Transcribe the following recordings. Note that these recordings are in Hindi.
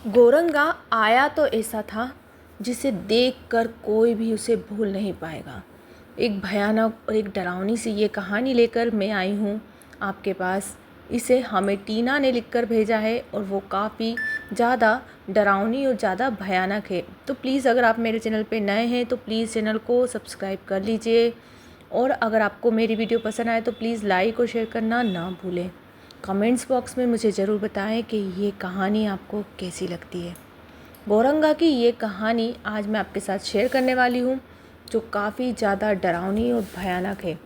गोरंगा आया तो ऐसा था जिसे देखकर कोई भी उसे भूल नहीं पाएगा। एक भयानक और एक डरावनी सी ये कहानी लेकर मैं आई हूँ आपके पास। इसे हमें टीना ने लिखकर भेजा है और वो काफ़ी ज़्यादा डरावनी और ज़्यादा भयानक है। तो प्लीज़ अगर आप मेरे चैनल पे नए हैं तो प्लीज़ चैनल को सब्सक्राइब कर लीजिए, और अगर आपको मेरी वीडियो पसंद आए तो प्लीज़ लाइक और शेयर करना ना भूलें। कमेंट्स बॉक्स में मुझे ज़रूर बताएं कि ये कहानी आपको कैसी लगती है। गोरंगा की ये कहानी आज मैं आपके साथ शेयर करने वाली हूँ, जो काफ़ी ज़्यादा डरावनी और भयानक है।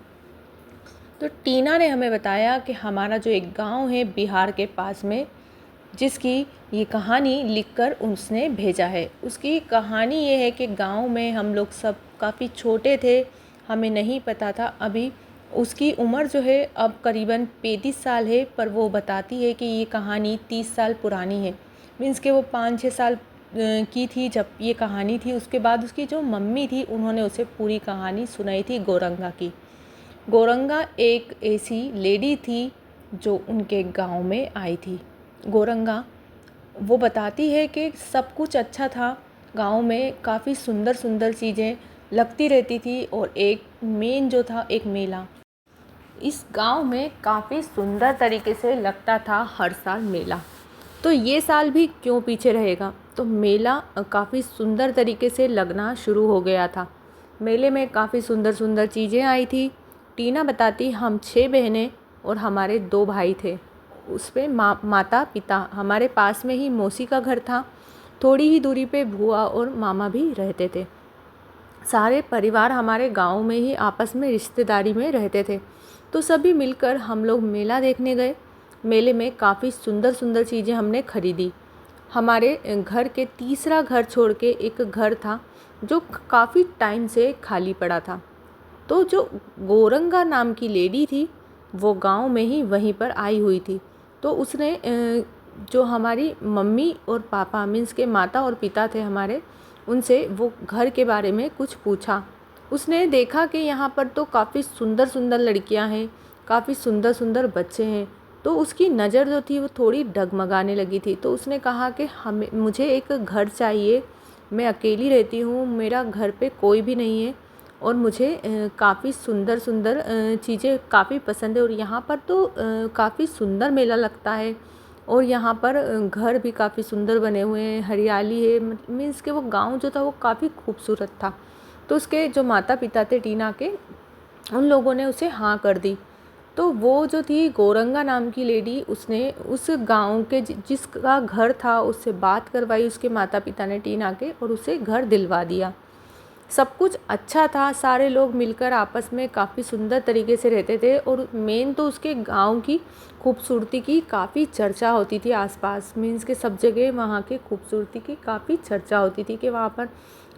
तो टीना ने हमें बताया कि हमारा जो एक गांव है बिहार के पास में, जिसकी ये कहानी लिखकर उसने भेजा है। उसकी कहानी ये है कि गांव में हम लोग सब काफ़ी छोटे थे, हमें नहीं पता था। अभी उसकी उम्र जो है अब करीबन 35 साल है, पर वो बताती है कि ये कहानी 30 साल पुरानी है। मीन्स के वो 5-6 साल की थी जब ये कहानी थी। उसके बाद उसकी जो मम्मी थी उन्होंने उसे पूरी कहानी सुनाई थी गोरंगा की। गोरंगा एक ऐसी लेडी थी जो उनके गांव में आई थी। गोरंगा वो बताती है कि सब कुछ अच्छा था, गांव में काफ़ी सुंदर सुंदर चीज़ें लगती रहती थी, और एक मेन जो था एक मेला इस गांव में काफ़ी सुंदर तरीके से लगता था हर साल मेला। तो ये साल भी क्यों पीछे रहेगा, तो मेला काफ़ी सुंदर तरीके से लगना शुरू हो गया था। मेले में काफ़ी सुंदर सुंदर चीज़ें आई थी। टीना बताती हम 6 बहनें और हमारे 2 भाई थे। उस पे माता पिता, हमारे पास में ही मौसी का घर था, थोड़ी ही दूरी पे बुआ और मामा भी रहते थे। सारे परिवार हमारे गांव में ही आपस में रिश्तेदारी में रहते थे। तो सभी मिलकर हम लोग मेला देखने गए। मेले में काफ़ी सुंदर सुंदर चीज़ें हमने खरीदी। हमारे घर के तीसरा घर छोड़ के एक घर था जो काफ़ी टाइम से खाली पड़ा था। तो जो गोरंगा नाम की लेडी थी वो गांव में ही वहीं पर आई हुई थी। तो उसने जो हमारी मम्मी और पापा मीन्स के माता और पिता थे हमारे, उनसे वो घर के बारे में कुछ पूछा। उसने देखा कि यहाँ पर तो काफ़ी सुंदर सुंदर लड़कियाँ हैं, काफ़ी सुंदर सुंदर बच्चे हैं। तो उसकी नज़र जो थी वो थोड़ी डगमगाने लगी थी। तो उसने कहा कि मुझे एक घर चाहिए, मैं अकेली रहती हूँ, मेरा घर पे कोई भी नहीं है, और मुझे काफ़ी सुंदर सुंदर चीज़ें काफ़ी पसंद है, और यहाँ पर तो काफ़ी सुंदर मेला लगता है, और यहाँ पर घर भी काफ़ी सुंदर बने हुए हैं, हरियाली है। मीन्स के वो गांव जो था वो काफ़ी खूबसूरत था। तो उसके जो माता पिता थे टीना के, उन लोगों ने उसे हाँ कर दी। तो वो जो थी गोरंगा नाम की लेडी, उसने उस गांव के जिसका घर था उससे बात करवाई उसके माता पिता ने टीना के, और उसे घर दिलवा दिया। सब कुछ अच्छा था, सारे लोग मिलकर आपस में काफ़ी सुंदर तरीके से रहते थे, और मेन तो उसके गांव की खूबसूरती की काफ़ी चर्चा होती थी आसपास। मीन्स के सब जगह वहाँ के खूबसूरती की काफ़ी चर्चा होती थी कि वहाँ पर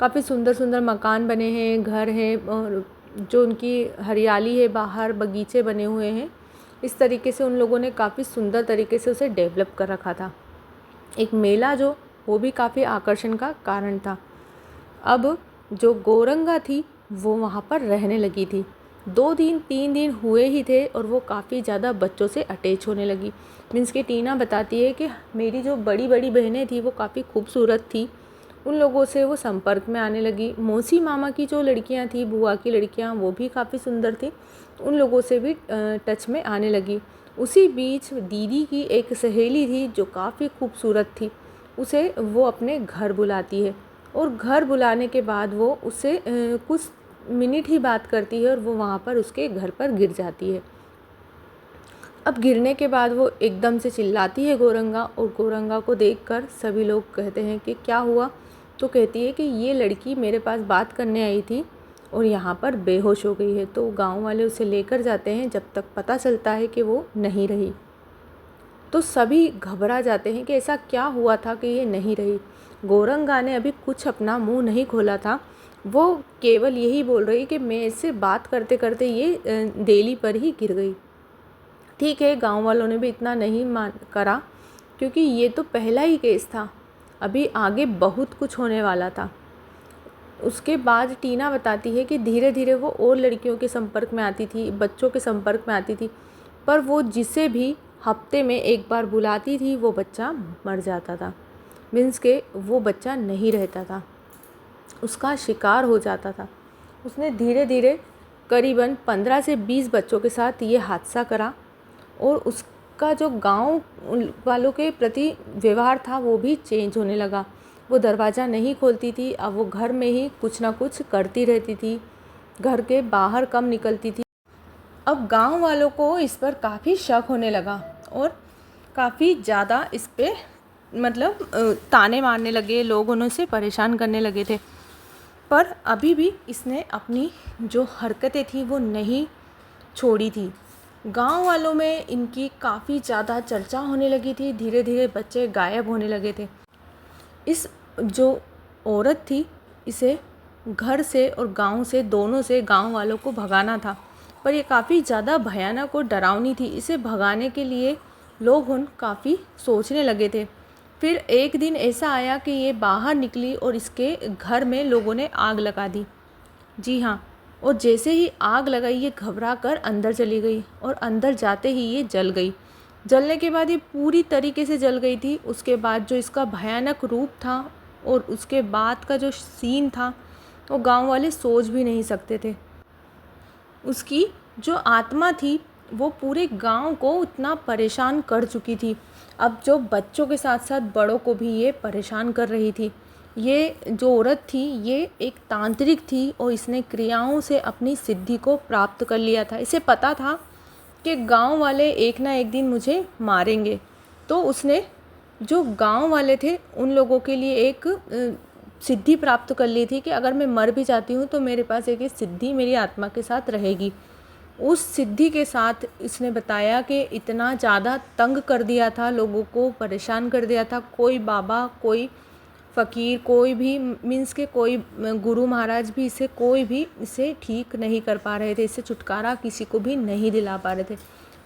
काफ़ी सुंदर सुंदर मकान बने हैं, घर हैं, और जो उनकी हरियाली है, बाहर बगीचे बने हुए हैं। इस तरीके से उन लोगों ने काफ़ी सुंदर तरीके से उसे डेवलप कर रखा था। एक मेला जो वो भी काफ़ी आकर्षण का कारण था। अब जो गोरंगा थी वो वहाँ पर रहने लगी थी। 2 दिन 3 दिन हुए ही थे और वो काफ़ी ज़्यादा बच्चों से अटैच होने लगी। मीन्स कि टीना बताती है कि मेरी जो बड़ी बड़ी बहनें थी वो काफ़ी खूबसूरत थी, उन लोगों से वो संपर्क में आने लगी। मौसी मामा की जो लड़कियाँ थी, बुआ की लड़कियाँ, वो भी काफ़ी सुंदर थी, उन लोगों से भी टच में आने लगी। उसी बीच दीदी की एक सहेली थी जो काफ़ी खूबसूरत थी, उसे वो अपने घर बुलाती है, और घर बुलाने के बाद वो उससे कुछ मिनट ही बात करती है और वो वहाँ पर उसके घर पर गिर जाती है। अब गिरने के बाद वो एकदम से चिल्लाती है गोरंगा, और गोरंगा को देखकर सभी लोग कहते हैं कि क्या हुआ। तो कहती है कि ये लड़की मेरे पास बात करने आई थी और यहाँ पर बेहोश हो गई है। तो गांव वाले उसे लेकर जाते हैं, जब तक पता चलता है कि वो नहीं रही। तो सभी घबरा जाते हैं कि ऐसा क्या हुआ था कि ये नहीं रही। गोरंगा ने अभी कुछ अपना मुंह नहीं खोला था, वो केवल यही बोल रही कि मैं इससे बात करते करते ये देली पर ही गिर गई। ठीक है, गांव वालों ने भी इतना नहीं मान करा, क्योंकि ये तो पहला ही केस था, अभी आगे बहुत कुछ होने वाला था। उसके बाद टीना बताती है कि धीरे धीरे वो और लड़कियों के संपर्क में आती थी, बच्चों के संपर्क में आती थी, पर वो जिसे भी हफ्ते में एक बार बुलाती थी वो बच्चा मर जाता था। मीन्स के वो बच्चा नहीं रहता था, उसका शिकार हो जाता था। उसने धीरे धीरे करीबन 15 से 20 बच्चों के साथ ये हादसा करा और उसका जो गांव वालों के प्रति व्यवहार था वो भी चेंज होने लगा। वो दरवाज़ा नहीं खोलती थी, अब वो घर में ही कुछ ना कुछ करती रहती थी, घर के बाहर कम निकलती थी। अब गांव वालों को इस पर काफ़ी शक होने लगा और काफ़ी ज़्यादा इस पे मतलब ताने मारने लगे, लोग उन्हें परेशान करने लगे थे। पर अभी भी इसने अपनी जो हरकतें थी वो नहीं छोड़ी थी। गांव वालों में इनकी काफ़ी ज़्यादा चर्चा होने लगी थी, धीरे धीरे बच्चे गायब होने लगे थे। इस जो औरत थी इसे घर से और गांव से, दोनों से गांव वालों को भगाना था, पर ये काफ़ी ज़्यादा भयानक और डरावनी थी। इसे भगाने के लिए लोग काफ़ी सोचने लगे थे। फिर एक दिन ऐसा आया कि ये बाहर निकली और इसके घर में लोगों ने आग लगा दी। जी हाँ, और जैसे ही आग लगाई ये घबरा कर अंदर चली गई और अंदर जाते ही ये जल गई। जलने के बाद ये पूरी तरीके से जल गई थी। उसके बाद जो इसका भयानक रूप था और उसके बाद का जो सीन था वो गांव वाले सोच भी नहीं सकते थे। उसकी जो आत्मा थी वो पूरे गांव को इतना परेशान कर चुकी थी। अब जो बच्चों के साथ साथ बड़ों को भी ये परेशान कर रही थी। ये जो औरत थी ये एक तांत्रिक थी और इसने क्रियाओं से अपनी सिद्धि को प्राप्त कर लिया था। इसे पता था कि गांव वाले एक ना एक दिन मुझे मारेंगे, तो उसने जो गांव वाले थे उन लोगों के लिए एक सिद्धि प्राप्त कर ली थी कि अगर मैं मर भी जाती हूँ तो मेरे पास एक सिद्धि मेरी आत्मा के साथ रहेगी। उस सिद्धि के साथ इसने बताया कि इतना ज़्यादा तंग कर दिया था, लोगों को परेशान कर दिया था। कोई बाबा, कोई फ़कीर, कोई भी मीन्स के कोई गुरु महाराज भी कोई भी इसे ठीक नहीं कर पा रहे थे, इससे छुटकारा किसी को भी नहीं दिला पा रहे थे।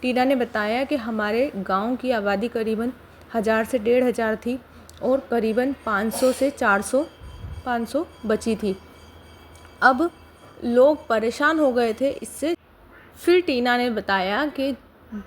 टीना ने बताया कि हमारे गांव की आबादी करीबन 1000 से 1500 थी और करीबन 500 से 400-500 बची थी। अब लोग परेशान हो गए थे इससे। फिर टीना ने बताया कि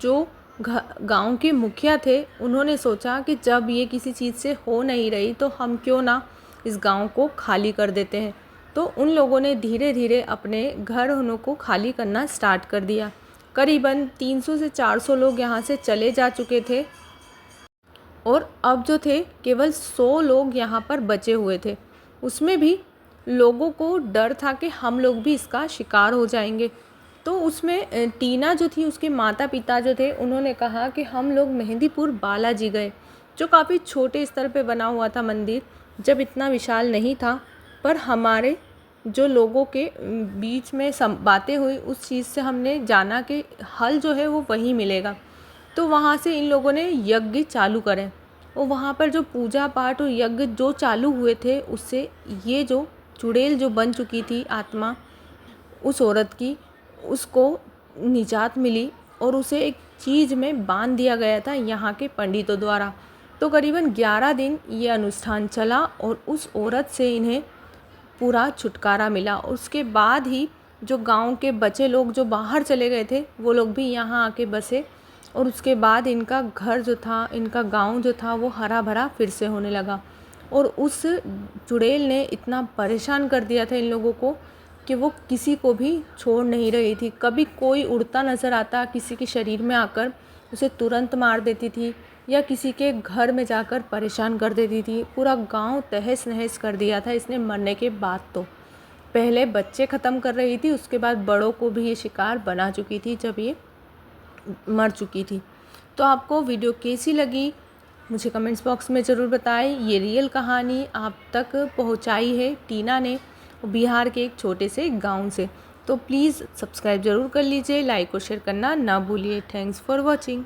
जो गांव के मुखिया थे उन्होंने सोचा कि जब ये किसी चीज़ से हो नहीं रही तो हम क्यों ना इस गांव को खाली कर देते हैं। तो उन लोगों ने धीरे धीरे अपने घर को खाली करना स्टार्ट कर दिया। करीबन 300 से 400 लोग यहाँ से चले जा चुके थे और अब जो थे केवल 100 लोग यहाँ पर बचे हुए थे। उसमें भी लोगों को डर था कि हम लोग भी इसका शिकार हो जाएंगे। तो उसमें टीना जो थी उसके माता पिता जो थे उन्होंने कहा कि हम लोग मेहंदीपुर बालाजी गए, जो काफ़ी छोटे स्तर पे बना हुआ था मंदिर, जब इतना विशाल नहीं था। पर हमारे जो लोगों के बीच में बातें हुई उस चीज़ से हमने जाना कि हल जो है वो वहीं मिलेगा। तो वहाँ से इन लोगों ने यज्ञ चालू करें और वहाँ पर जो पूजा पाठ और यज्ञ जो चालू हुए थे उससे ये जो चुड़ैल जो बन चुकी थी आत्मा उस औरत की, उसको निजात मिली और उसे एक चीज़ में बांध दिया गया था यहाँ के पंडितों द्वारा। तो करीबन 11 दिन ये अनुष्ठान चला और उस औरत से इन्हें पूरा छुटकारा मिला। उसके बाद ही जो गांव के बचे लोग जो बाहर चले गए थे वो लोग भी यहाँ आके बसे और उसके बाद इनका घर जो था, इनका गांव जो था वो हरा भरा फिर से होने लगा। और उस चुड़ैल ने इतना परेशान कर दिया था इन लोगों को कि वो किसी को भी छोड़ नहीं रही थी। कभी कोई उड़ता नज़र आता किसी के शरीर में आकर उसे तुरंत मार देती थी या किसी के घर में जाकर परेशान कर देती थी। पूरा गांव तहस नहस कर दिया था इसने मरने के बाद। तो पहले बच्चे ख़त्म कर रही थी, उसके बाद बड़ों को भी ये शिकार बना चुकी थी जब ये मर चुकी थी। तो आपको वीडियो कैसी लगी मुझे कमेंट्स बॉक्स में ज़रूर बताएं। ये रियल कहानी आप तक पहुंचाई है टीना ने बिहार के एक छोटे से गांव से। तो प्लीज़ सब्सक्राइब ज़रूर कर लीजिए, लाइक और शेयर करना ना भूलिए। Thanks for watching.